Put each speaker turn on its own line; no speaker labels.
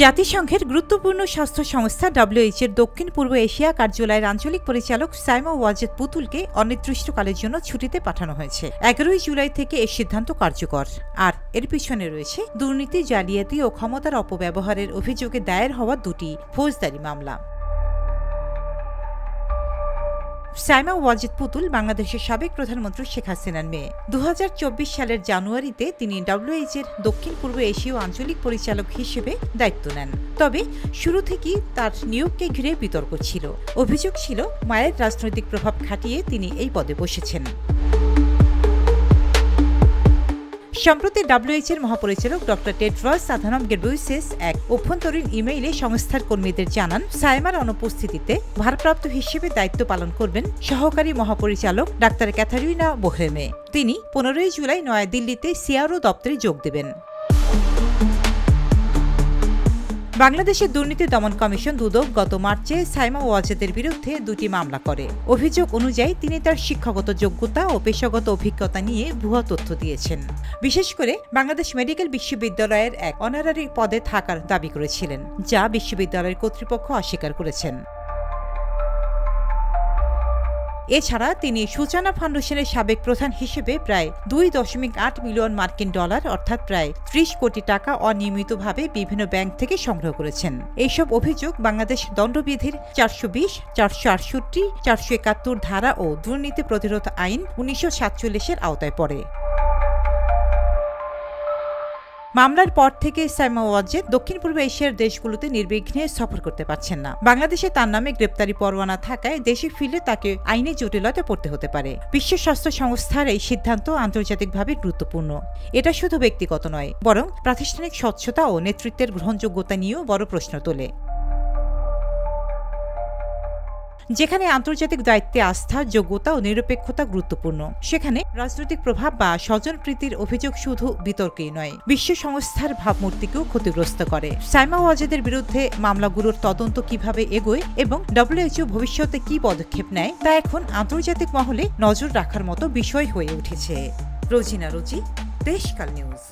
জাতিসংঘের গুরুত্বপূর্ণ স্বাস্থ্য সংস্থা WHO এর দক্ষিণ পূর্ব এশিয়া কার্যালয়ের আঞ্চলিক পরিচালক সাইমা ওয়াজেদ পুতুলকে অনির্দিষ্টকালের জন্য ছুটিতে পাঠানো হয়েছে। 11 জুলাই থেকে এই সিদ্ধান্ত কার্যকর। আর এর পিছনে রয়েছে দুর্নীতি, জালিয়াতি ও ক্ষমতার অপব্যবহারের অভিযোগে দায়ের হওয়া দুটি ফৌজদারি মামলা। সাইমা ওয়াজেদ পুতুল বাংলাদেশের সাবেক প্রধানমন্ত্রী শেখ হাসিনার মেয়ে। 2024 সালের জানুয়ারিতে তিনি WHO এর দক্ষিণ পূর্ব এশীয় আঞ্চলিক পরিচালক হিসেবে দায়িত্ব নেন। তবে শুরু থেকেই তার নিয়োগকে ঘিরে বিতর্ক ছিল। অভিযোগ ছিল মায়ের রাজনৈতিক প্রভাব খাটিয়ে তিনি এই পদে বসেছেন। সম্প্রতি WHO এর মহাপরিচালক ডক্টর টেড্রস আধানম গেব্রেয়েসাস এক অভ্যন্তরীণ ইমেইলে সংস্থার কর্মীদের জানান, সাইমার অনুপস্থিতিতে ভারপ্রাপ্ত হিসেবে দায়িত্ব পালন করবেন সহকারী মহাপরিচালক ডাক্তার ক্যাথারিনা বোহেমে। তিনি 15 জুলাই নয়াদিল্লিতে সিআরও দপ্তরে যোগ দেবেন। বাংলাদেশের দুর্নীতি দমন কমিশন দুদক গত মার্চে সাইমা ওয়াজেদের বিরুদ্ধে দুটি মামলা করে। অভিযোগ অনুযায়ী তিনি তার শিক্ষাগত যোগ্যতা ও পেশাগত অভিজ্ঞতা নিয়ে ভুয়া তথ্য দিয়েছেন। বিশেষ করে বাংলাদেশ মেডিকেল বিশ্ববিদ্যালয়ের এক অনারারি পদে থাকার দাবি করেছিলেন, যা বিশ্ববিদ্যালয়ের কর্তৃপক্ষ অস্বীকার করেছেন। এছাড়া তিনি সূচনা ফাউন্ডেশনের সাবেক প্রধান হিসেবে প্রায় 2.8 মিলিয়ন মার্কিন ডলার অর্থাৎ প্রায় 30 কোটি টাকা অনিয়মিতভাবে বিভিন্ন ব্যাংক থেকে সংগ্রহ করেছেন। এইসব অভিযোগ বাংলাদেশ দণ্ডবিধির 420, 468, 471 ধারা ও দুর্নীতি প্রতিরোধ আইন 1947 আওতায় পড়ে। মামলার পর থেকে সাইমা ওয়াজেদ দক্ষিণ পূর্ব এশিয়ার দেশগুলোতে নির্বিঘ্নে সফর করতে পারছেন না। বাংলাদেশে তার নামে গ্রেপ্তারি পরোয়ানা থাকায় দেশে ফিরলে তাকে আইনি জটিলতা পড়তে হতে পারে। বিশ্ব স্বাস্থ্য সংস্থার এই সিদ্ধান্ত আন্তর্জাতিকভাবে গুরুত্বপূর্ণ। এটা শুধু ব্যক্তিগত নয়, বরং প্রাতিষ্ঠানিক স্বচ্ছতা ও নেতৃত্বের গ্রহণযোগ্যতা নিয়েও বড় প্রশ্ন তোলে। যেখানে আন্তর্জাতিক দায়িত্বে আস্থা, যোগ্যতা ও নিরপেক্ষতা গুরুত্বপূর্ণ, সেখানে রাজনৈতিক প্রভাব বা স্বজনপ্রীতির অভিযোগ শুধু বিতর্কেই নয়, বিশ্ব সংস্থার ভাবমূর্তিকেও ক্ষতিগ্রস্ত করে। সাইমা ওয়াজেদের বিরুদ্ধে মামলাগুলোর তদন্ত কিভাবে এগোয় এবং WHO ভবিষ্যতে কি পদক্ষেপ নেয়, তা এখন আন্তর্জাতিক মহলে নজর রাখার মতো বিষয় হয়ে উঠেছে। রোজিনা রুজি, দেশকাল নিউজ।